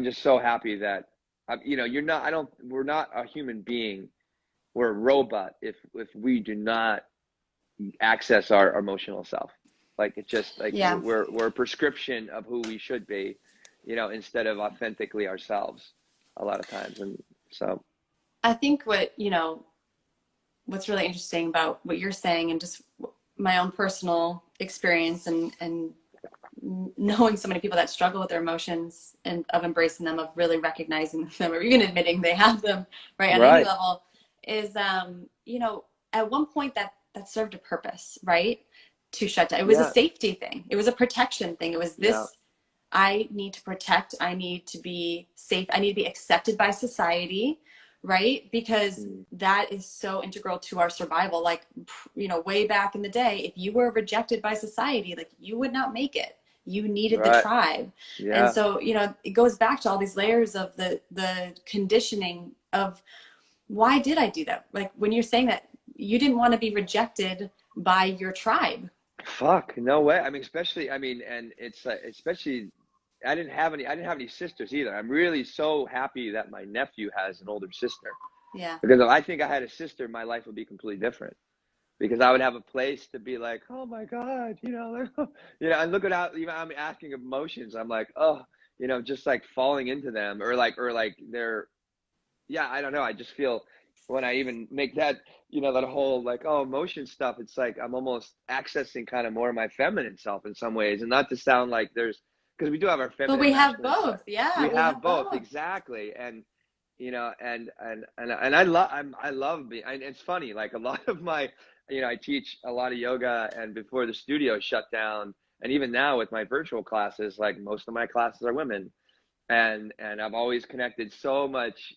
just so happy that, you know, we're not a human being. We're a robot if we do not access our emotional self. Like, it's just like, we're a prescription of who we should be, you know, instead of authentically ourselves a lot of times. And so I think what's really interesting about what you're saying, and just my own personal experience and knowing so many people that struggle with their emotions, and of embracing them, of really recognizing them, or even admitting they have them, right, on any level, is, you know, at one point that served a purpose, right? To shut down. It was a safety thing. It was a protection thing. It was this, I need to protect, I need to be safe, I need to be accepted by society, right? Because that is so integral to our survival. Like, you know, way back in the day, if you were rejected by society, like, you would not make it. You needed the tribe. And so, you know, it goes back to all these layers of the conditioning of, why did I do that? Like, when you're saying that you didn't want to be rejected by your tribe. Fuck, no way. I mean, and it's especially, I didn't have any sisters either. I'm really so happy that my nephew has an older sister. Yeah. Because if I think I had a sister, my life would be completely different. Because I would have a place to be like, oh my God, you know, and look at how, even I'm asking emotions. I'm like, oh, you know, just like falling into them, or like they're, I don't know. I just feel when I even make that, you know, that whole like, oh, emotion stuff, it's like I'm almost accessing kind of more of my feminine self in some ways. And not to sound like because we do have our feminine. But we have both. Side. We have both. Exactly. And, you know, and I love being, and it's funny, like a lot of my, you know, I teach a lot of yoga, and before the studio shut down, and even now with my virtual classes, like most of my classes are women, and I've always connected so much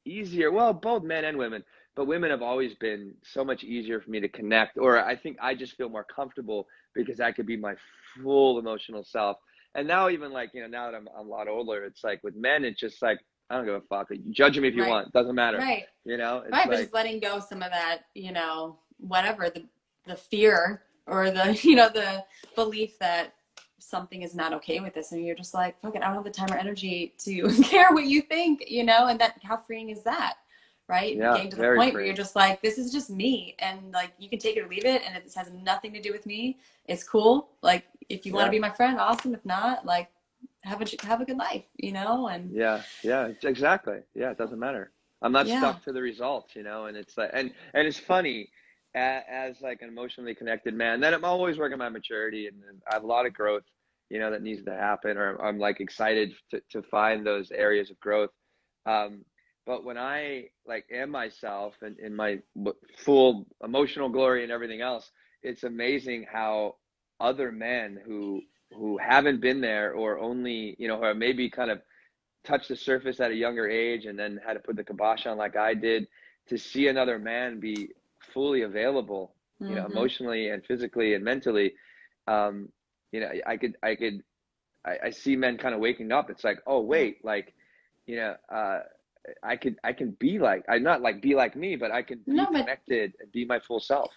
easier. Well, both men and women, but women have always been so much easier for me to connect, or I think I just feel more comfortable because I could be my full emotional self. And now, even like, you know, now that I'm a lot older, it's like with men, it's just like, I don't give a fuck. Judge them if you want. Doesn't matter. Right. You know? It's right. But just letting go some of that, you know, whatever, the fear, or the, you know, the belief that something is not okay with this. And you're just like, fuck it, I don't have the time or energy to care what you think, you know? And that, how freeing is that? Right? Yeah, getting to the point where you're just like, this is just me. And like, you can take it or leave it. And it has nothing to do with me. It's cool. Like, if you want to be my friend, awesome. If not, like, have a good life, you know? And yeah, exactly. Yeah. It doesn't matter. I'm not Yeah. stuck to the results, and it's like, and it's funny as like an emotionally connected man, then I'm always working my maturity, and I have a lot of growth, that needs to happen, or I'm like excited to find those areas of growth. But when I like am myself and in my full emotional glory and everything else, it's amazing how other men who haven't been there, or only, or maybe kind of touched the surface at a younger age and then had to put the kibosh on like I did, to see another man be fully available, emotionally and physically and mentally. um, I see men kind of waking up. It's like, oh wait, like, I can be like, I not like be like me, but I can be No, but connected and be my full self.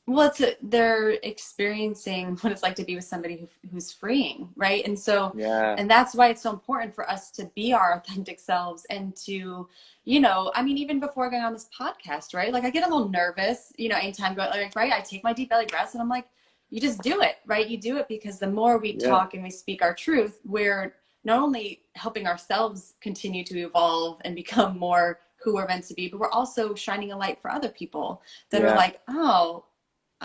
well, they're experiencing what it's like to be with somebody who's freeing, right? And so, Yeah. and that's why it's so important for us to be our authentic selves, and to, I mean, even before going on this podcast, right? Like I get a little nervous, anytime go, like, right? I take my deep belly breaths and I'm like, you just do it, right? You do it because the more we Yeah. talk and we speak our truth, we're not only helping ourselves continue to evolve and become more who we're meant to be, but we're also shining a light for other people that are Yeah. like, oh,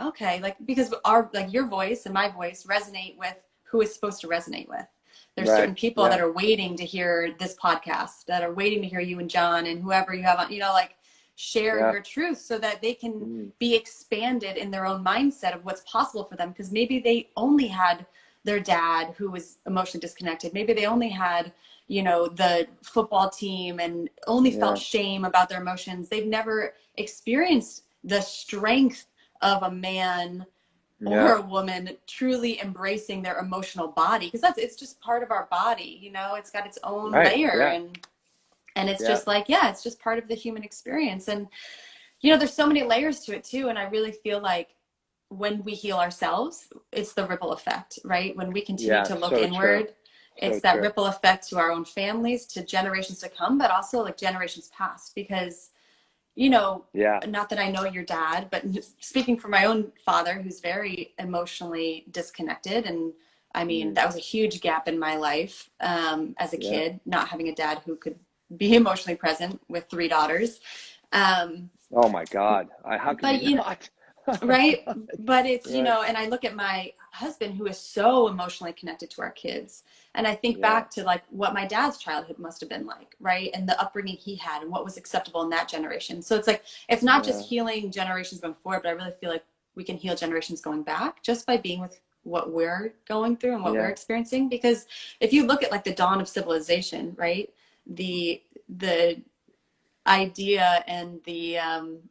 okay, like, because like your voice and my voice resonate with who is supposed to resonate with. There's certain people that are waiting to hear this podcast, that are waiting to hear you and John and whoever you have on, like share your truth, so that they can be expanded in their own mindset of what's possible for them. Because maybe they only had their dad who was emotionally disconnected. Maybe they only had, the football team and only felt shame about their emotions. They've never experienced the strength of a man or a woman truly embracing their emotional body, because it's just part of our body, it's got its own layer. And it's just like, it's just part of the human experience. And there's so many layers to it too. And I really feel like when we heal ourselves, it's the ripple effect, right? When we continue to look inward, it's that ripple effect to our own families, to generations to come, but also like generations past. Because not that I know your dad, but speaking for my own father, who's very emotionally disconnected. And I mean, that was a huge gap in my life as a kid, not having a dad who could be emotionally present with 3 daughters. Oh my God. How can you not? Right. But it's, and I look at my husband, who is so emotionally connected to our kids. And I think back to like what my dad's childhood must have been like, right? And the upbringing he had and what was acceptable in that generation. So it's like, it's not just healing generations going forward, but I really feel like we can heal generations going back just by being with what we're going through and what we're experiencing. Because if you look at like the dawn of civilization, right? The idea and the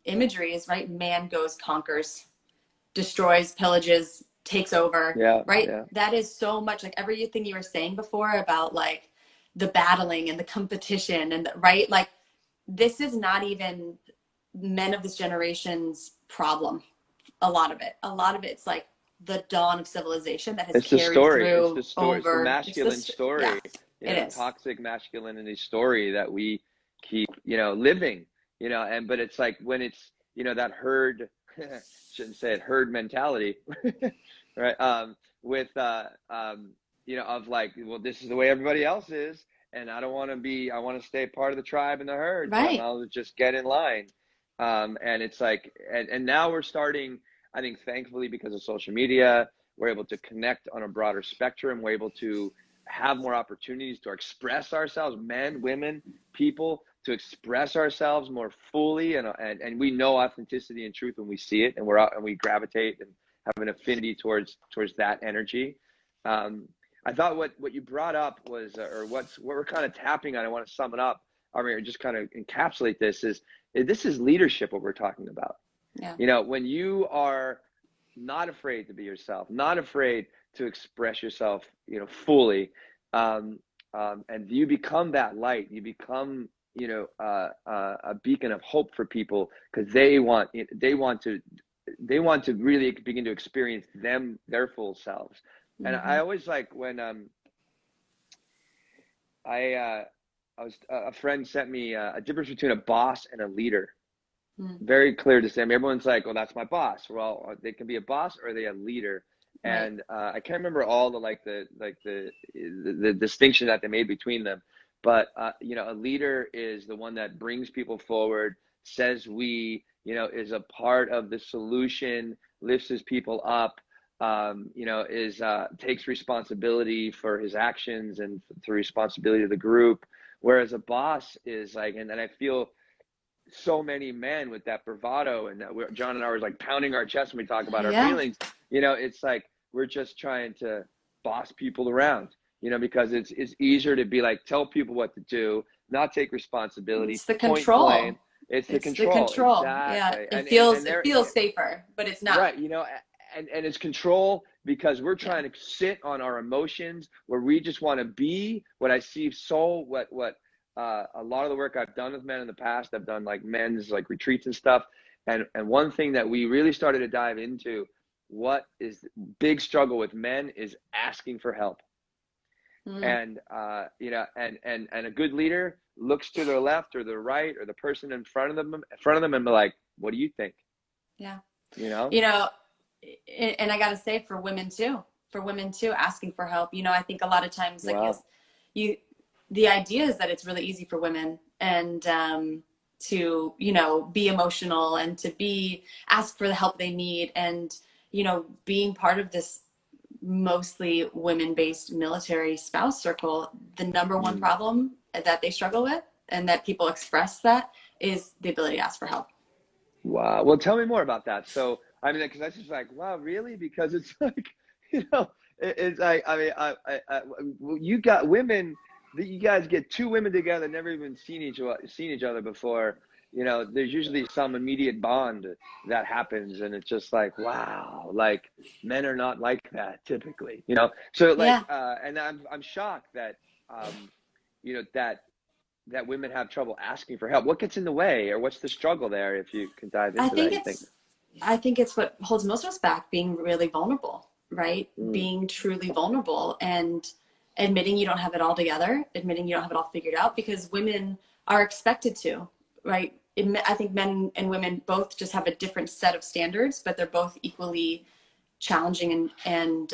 imagery is, right, man goes, conquers, destroys, pillages, takes over, right? That is so much like everything you were saying before about like the battling and the competition and right, like this is not even men of this generation's problem. A lot of it's like the dawn of civilization that has carried through. It's the masculine story. It is toxic masculinity story that we keep, living, but it's like when it's, that herd, shouldn't say it, herd mentality, right? With, of like, well, this is the way everybody else is, and I don't want to I want to stay part of the tribe and the herd. Right. So I'll just get in line. And it's like, and now we're starting, I think, thankfully, because of social media, we're able to connect on a broader spectrum. We're able to have more opportunities to express ourselves, men, women, people, to express ourselves more fully. And we know authenticity and truth when we see it, and we're out and we gravitate and have an affinity towards that energy. I thought what you brought up was, or what we're kind of tapping on, I want to sum it up, or just kind of encapsulate this is leadership, what we're talking about. Yeah. When you are not afraid to be yourself, not afraid to express yourself, fully, and you become that light, you become, a beacon of hope for people, because they want to really begin to experience their full selves. And I always like when a friend sent me a difference between a boss and a leader. Very clear to say. I mean, everyone's like, "Well, that's my boss." Well, they can be a boss or they a leader. Right. And I can't remember all the distinction that they made between them. but you know, a leader is the one that brings people forward, says we, you know, is a part of the solution, lifts his people up, you know, is takes responsibility for his actions and the responsibility of the group. Whereas a boss is like, and I feel so many men with that bravado, and that John and I were like pounding our chest when we talk about our Yeah. feelings. You know, it's like we're just trying to boss people around. You know, because it's easier to be like, tell people what to do, not take responsibility, It's the point blame. control. It's the It's the control, control. Yeah. exactly. It They're feels safer, but it's not. right. You know, and it's control because we're Yeah. trying to sit on our emotions where we just want to be. What I see, so what a lot of the work I've done with men in the past, I've done like men's like retreats and stuff. And one thing that we really started to dive into, what is the big struggle with men, is asking for help. And you know, and a good leader looks to their left or their right or the person in front of them and be like, what do you think? Yeah. You know? You know, and I got to say for women too, asking for help. You know, I think a lot of times, like, Wow. the idea is that it's really easy for women and to, you know, be emotional and to ask for the help they need. And, you know, being part of this mostly women-based military spouse circle, the number one problem that they struggle with and that people express that is the ability to ask for help. Wow. Well, tell me more about that. So, I mean, because that's just like, wow, really? Because it's like, you know, it's like, I mean, you got women, you guys get two women together, never even seen each other before. You know, there's usually some immediate bond that happens, and it's just like, wow, like men are not like that typically, you know. So like, Yeah. and I'm shocked that, you know, that women have trouble asking for help. What gets in the way, or what's the struggle there? If you can dive I into think that, you think? it's I think it's what holds most of us back, being really vulnerable, right? Mm. Being truly vulnerable and admitting you don't have it all together, admitting you don't have it all figured out, because women are expected to, right? I think men and women both just have a different set of standards, but they're both equally challenging and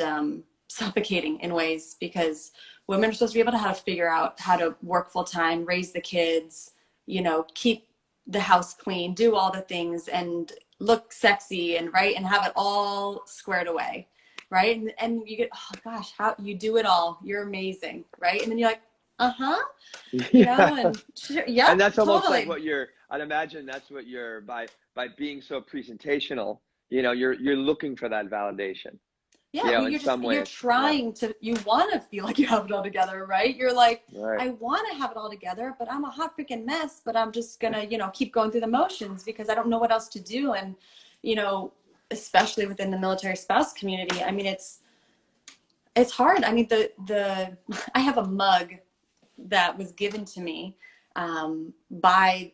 suffocating in ways, because women are supposed to be able to how to figure out how to work full time, raise the kids, you know, keep the house clean, do all the things, and look sexy and right and have it all squared away, right? And you get, oh gosh, how you do it all, you're amazing, right? And then you're like, you Yeah. know, and And yep, that's almost like totally. what I'd imagine that's what by being so presentational, you know, you're looking for that validation, you Yeah, know, well, in some you're ways. Yeah. trying to, you want to feel like you have it all together, right? You're like, Right. I want to have it all together, but I'm a hot freaking mess, but I'm just gonna, you know, keep going through the motions because I don't know what else to do. And, you know, especially within the military spouse community, I mean, it's hard. I mean, I have a mug that was given to me by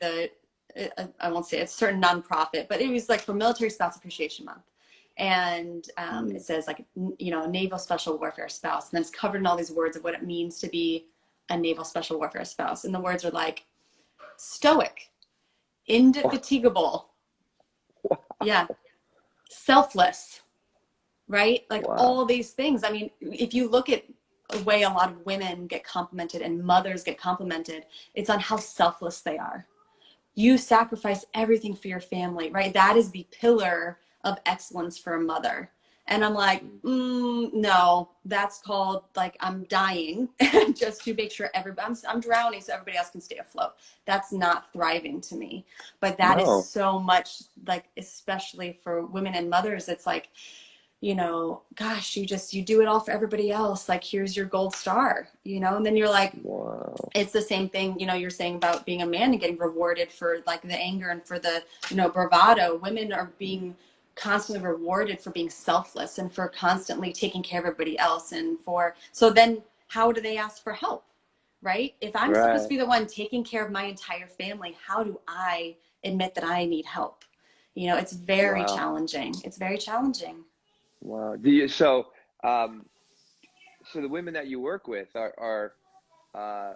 I won't say it's a certain nonprofit, but it was like for Military Spouse Appreciation Month. And it says, like, you know, naval special warfare spouse. And then it's covered in all these words of what it means to be a naval special warfare spouse. And the words are like stoic, indefatigable, yeah, selfless, right? Like Wow. all these things. I mean, if you look at the way a lot of women get complimented and mothers get complimented, it's on how selfless they are. You sacrifice everything for your family, right? That is the pillar of excellence for a mother. And I'm like, no, that's called, like, I'm dying just to make sure I'm drowning so everybody else can stay afloat. That's not thriving to me. But that is No. so much, like, especially for women and mothers, it's like, you know, gosh, you do it all for everybody else. Like, here's your gold star, you know? And then you're like, Wow. it's the same thing, you know, you're saying about being a man and getting rewarded for like the anger and for the, you know, bravado. Women are being constantly rewarded for being selfless and for constantly taking care of everybody else. So then how do they ask for help, right? If I'm supposed to Right. be the one taking care of my entire family, how do I admit that I need help? You know, it's very Wow. challenging. It's very challenging. Wow. Um, so the women that you work with uh,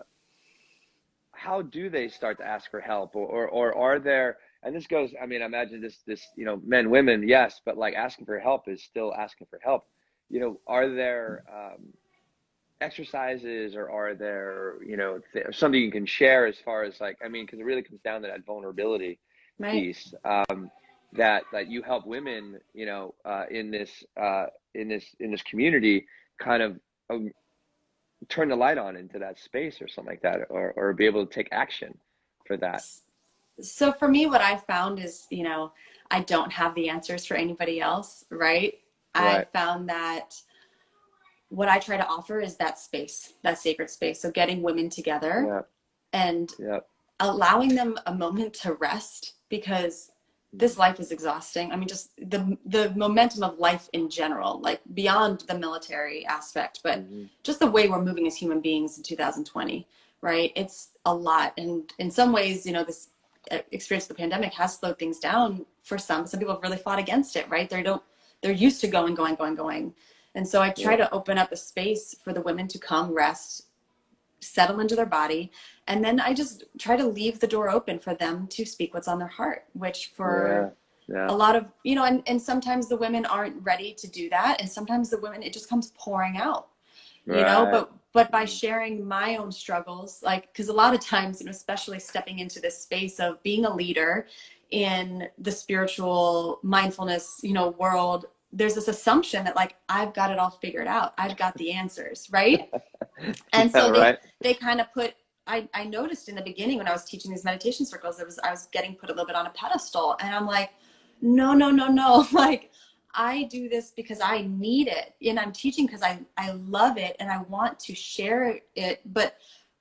how do they start to ask for help, or are there, and this goes, I mean, I imagine this, you know, men, women, yes, but like asking for help is still asking for help. You know, are there, exercises, or are there, something you can share as far as like, I mean, because it really comes down to that vulnerability Right. piece, that you help women, in this community kind of turn the light on into that space or something like that, or be able to take action for that. So for me, what I found is, I don't have the answers for anybody else, right? I Right. found that what I try to offer is that space, that sacred space. So getting women together Yeah. and Yeah. allowing them a moment to rest, because this life is exhausting. I mean, just the momentum of life in general, like beyond the military aspect, but Mm-hmm. just the way we're moving as human beings in 2020, right? It's a lot. And in some ways, this experience of the pandemic has slowed things down for some. Some people have really fought against it, right? They're used to going, going, going, going. And so I try Yeah. to open up a space for the women to come rest, settle into their body, and then I just try to leave the door open for them to speak what's on their heart, which for Yeah. a lot of, and sometimes the women aren't ready to do that, and sometimes the women, it just comes pouring out, Right. but by sharing my own struggles, like, because a lot of times, especially stepping into this space of being a leader in the spiritual mindfulness, world, there's this assumption that, like, I've got it all figured out, I've got the answers, right? And Yeah. so Right. they kind of put, I noticed in the beginning when I was teaching these meditation circles, I was getting put a little bit on a pedestal, and I'm like, no, no, no, no. Like, I do this because I need it, and I'm teaching because I love it and I want to share it. But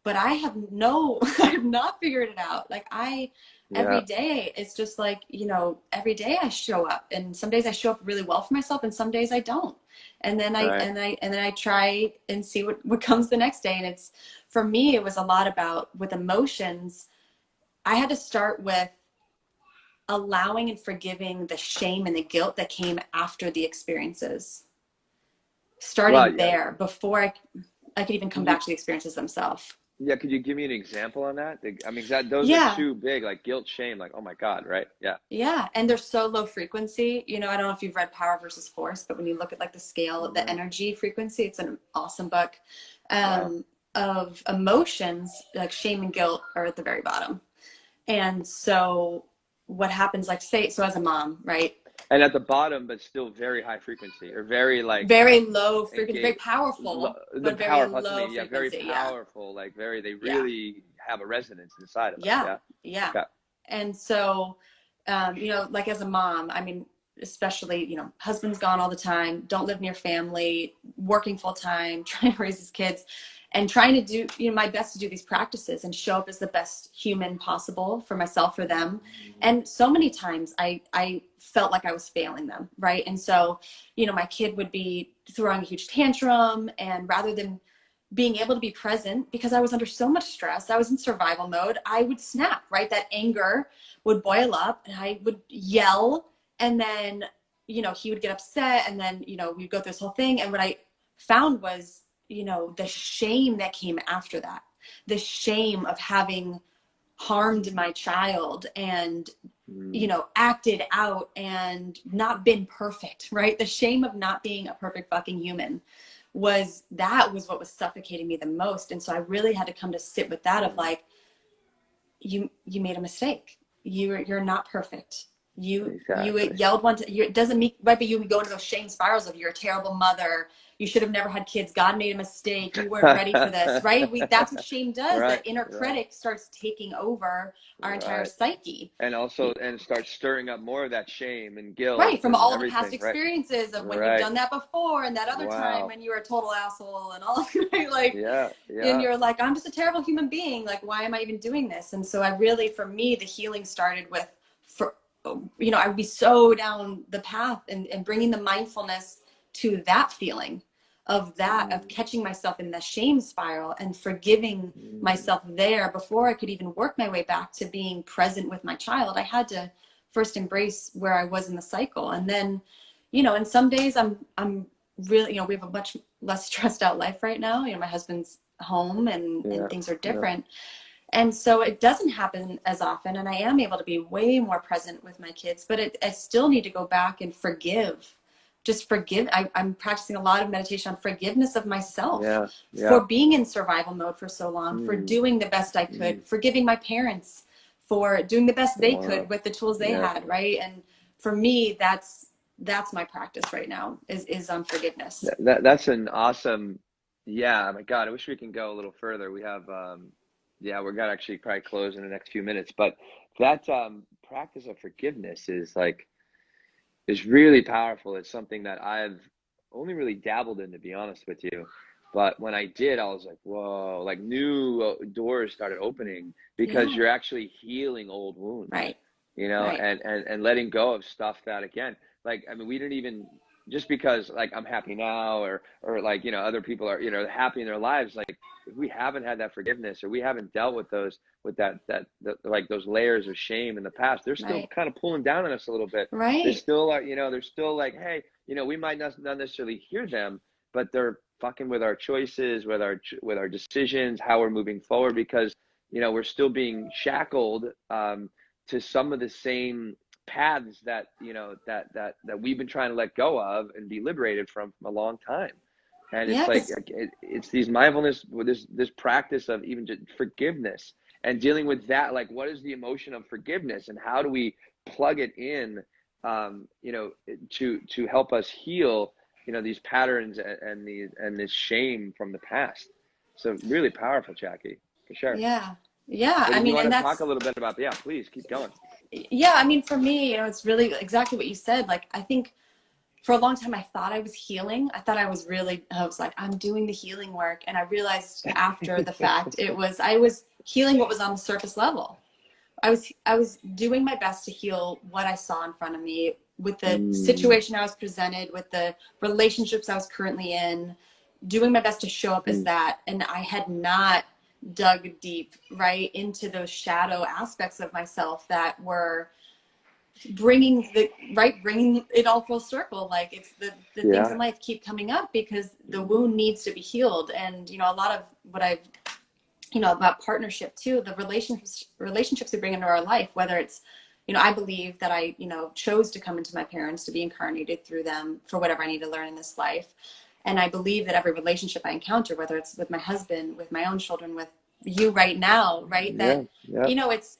I have I have not figured it out. Like, every Yeah. day it's just like, every day I show up, and some days I show up really well for myself and some days I don't. And then Right. I try and see what comes the next day. And it's, for me, it was a lot about, with emotions, I had to start with allowing and forgiving the shame and the guilt that came after the experiences, Well, starting yeah. there before I could even come Could you, back to the experiences themselves. yeah, could you give me an example on that? I mean, those are Yeah. too big, like guilt, shame, like, oh my God, right? Yeah. Yeah. And they're so low frequency. I don't know if you've read Power versus Force, but when you look at, like, the scale of the Mm-hmm. energy frequency, it's an awesome book. Wow. Of emotions, like shame and guilt are at the very bottom. And so what happens, like, say, so as a mom, right? And at the bottom, but still very high frequency, or very like Very low frequency, very engage powerful, the but very power. That's what I low mean. Yeah, very frequency. Yeah. powerful. Like they Yeah. really have a resonance inside of us. Yeah. Yeah. Yeah. Okay. And so, like, as a mom, I mean, especially, husband's gone all the time, don't live near family, working full time, trying to raise his kids, and trying to do, my best to do these practices and show up as the best human possible for myself, for them. And so many times I felt like I was failing them, right? And so, my kid would be throwing a huge tantrum, and rather than being able to be present, because I was under so much stress, I was in survival mode, I would snap, right? That anger would boil up and I would yell, and then, he would get upset, and then, we'd go through this whole thing. And what I found was, the shame that came after that, the shame of having harmed my child and, acted out and not been perfect, right? The shame of not being a perfect fucking human was what was suffocating me the most. And so I really had to come to sit with that of, like, you made a mistake. You're not perfect. You yelled one time. It doesn't mean, right, but you would go into those shame spirals of, you're a terrible mother, you should have never had kids, God made a mistake, you weren't ready for this, right? That's what shame does. Right, That inner critic starts taking over our entire right. psyche. And start stirring up more of that shame and guilt, Right, from and all the past everything. Right. experiences of when you've Right. done that before, and that other time Wow. when you were a total asshole and all, right? Like, Yeah. and Yeah. you're like, I'm just a terrible human being. Like, why am I even doing this? And so I really, for me, the healing started with, I would be so down the path, and bringing the mindfulness to that feeling of catching myself in the shame spiral and forgiving myself there before I could even work my way back to being present with my child. I had to first embrace where I was in the cycle. And then, and some days I'm really, we have a much less stressed out life right now. My husband's home, and things are different. And so it doesn't happen as often, and I am able to be way more present with my kids, but I still need to go back and forgive just I'm practicing a lot of meditation on forgiveness of myself Yeah. for being in survival mode for so long, for doing the best I could, forgiving my parents for doing the best they could with the tools they had, right? And for me, that's my practice right now is on forgiveness. That's an awesome, yeah, my God, I wish we can go a little further. We have, we're gonna actually probably close in the next few minutes, but that practice of forgiveness is really powerful. It's something that I've only really dabbled in, to be honest with you. But when I did, I was like, whoa, like new doors started opening because you're actually healing old wounds, right? You know, right. and letting go of stuff that, again, like, I mean, we didn't even, just because like I'm happy now or like, you know, other people are, you know, happy in their lives. Like if we haven't had that forgiveness or we haven't dealt with like those layers of shame in the past, they're still kind of pulling down on us a little bit. Right. They're still like, you know, they're still like, hey, you know, we might not necessarily hear them, but they're fucking with our choices, with our decisions, how we're moving forward, because, you know, we're still being shackled to some of the same paths that, you know, that we've been trying to let go of and be liberated from a long time. And it's like, it's these mindfulness, this practice of even just forgiveness and dealing with that. Like, what is the emotion of forgiveness and how do we plug it in, you know, to help us heal, you know, these patterns and this shame from the past. So really powerful, Jackie, for sure. Yeah. But I mean, you want and to talk a little bit about, please keep going. Yeah. I mean, for me, you know, it's really exactly what you said. Like, I think for a long time, I thought I was healing. I was like, I'm doing the healing work. And I realized after the fact, I was healing what was on the surface level. I was doing my best to heal what I saw in front of me with the situation I was presented, with the relationships I was currently in, doing my best to show up as that. And I had not dug deep, right, into those shadow aspects of myself that were bringing it all full circle. Like, it's the things in life keep coming up because the wound needs to be healed. And, you know, a lot of what I've, you know, about partnership too, the relationships we bring into our life, whether it's, you know, I believe that I, you know, chose to come into my parents, to be incarnated through them for whatever I need to learn in this life. And I believe that every relationship I encounter, whether it's with my husband, with my own children, with you right now, right, that, you know, it's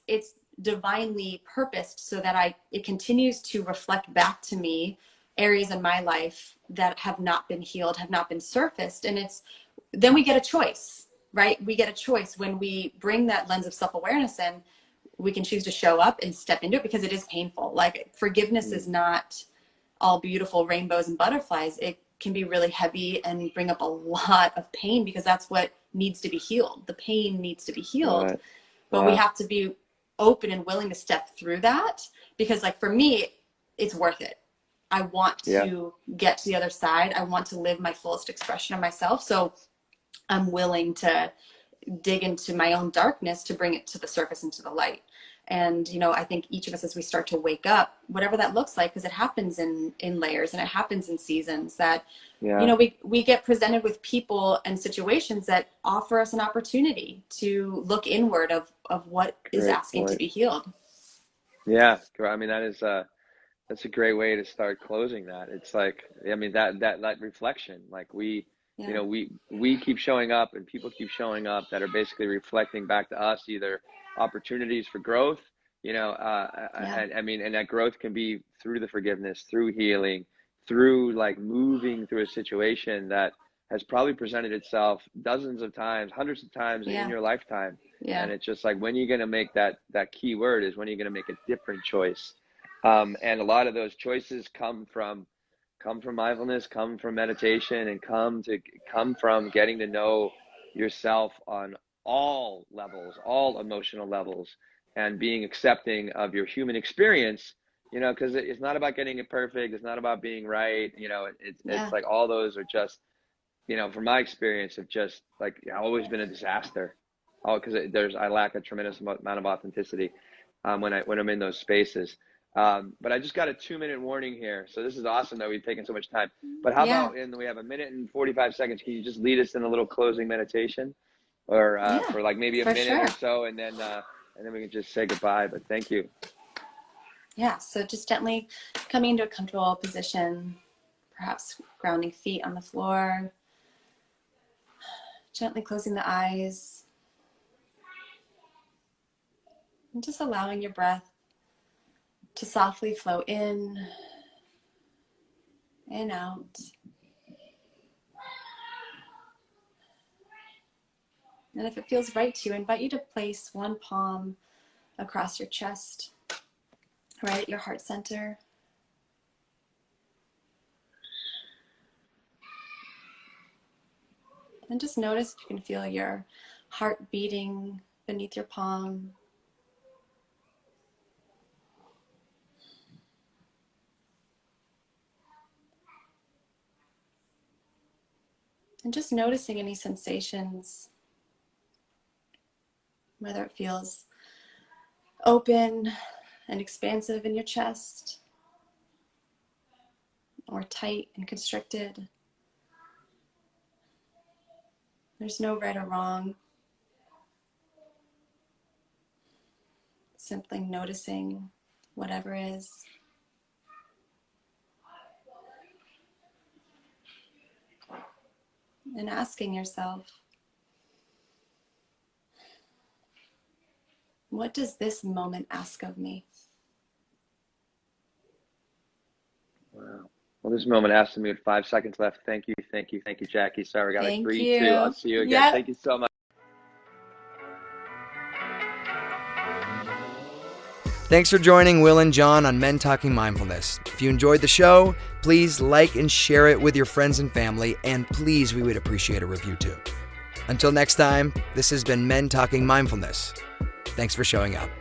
divinely purposed so that it continues to reflect back to me areas in my life that have not been healed, have not been surfaced. And then we get a choice, right? We get a choice when we bring that lens of self-awareness in. We can choose to show up and step into it because it is painful. Like, forgiveness is not all beautiful rainbows and butterflies. It can be really heavy and bring up a lot of pain because that's what needs to be healed. The pain needs to be healed, but we have to be open and willing to step through that, because, like, for me, it's worth it. I want to get to the other side. I want to live my fullest expression of myself. So I'm willing to dig into my own darkness to bring it to the surface and to the light. And, you know, I think each of us, as we start to wake up, whatever that looks like, because it happens in layers and it happens in seasons, that, you know, we get presented with people and situations that offer us an opportunity to look inward of what is asking to be healed. Yeah. I mean, that's a great way to start closing that. It's like, I mean, that reflection, like you know, we keep showing up and people keep showing up that are basically reflecting back to us either opportunities for growth, you know, I mean, and that growth can be through the forgiveness, through healing, through like moving through a situation that has probably presented itself dozens of times, hundreds of times in your lifetime. And it's just like, when you're going to make that key word is when you're going to make a different choice. And a lot of those choices come from mindfulness, come from meditation, and come from getting to know yourself on all levels, all emotional levels, and being accepting of your human experience, you know, because it's not about getting it perfect. It's not about being right. You know, it's like all those are just, you know, from my experience, have just like always been a disaster. Because I lack a tremendous amount of authenticity when I'm in those spaces. But I just got a 2-minute warning here. So this is awesome that we've taken so much time. But how about, and we have 1 minute and 45 seconds. Can you just lead us in a little closing meditation, or for like maybe a minute or so, and then we can just say goodbye. But thank you. Yeah. So just gently coming into a comfortable position, perhaps grounding feet on the floor. Gently closing the eyes. And just allowing your breath to softly flow in and out. And if it feels right to you, I invite you to place one palm across your chest, right at your heart center. And just notice if you can feel your heart beating beneath your palm. And just noticing any sensations, whether it feels open and expansive in your chest, or tight and constricted. There's no right or wrong. Simply noticing whatever is. And asking yourself, what does this moment ask of me? Wow. Well, this moment asked me with 5 seconds left. Thank you, Jackie. Sorry, we got Thank 3, 2. you. I'll see you again. Yep. Thank you so much. Thanks for joining Will and John on Men Talking Mindfulness. If you enjoyed the show, please like and share it with your friends and family, and please, we would appreciate a review too. Until next time, this has been Men Talking Mindfulness. Thanks for showing up.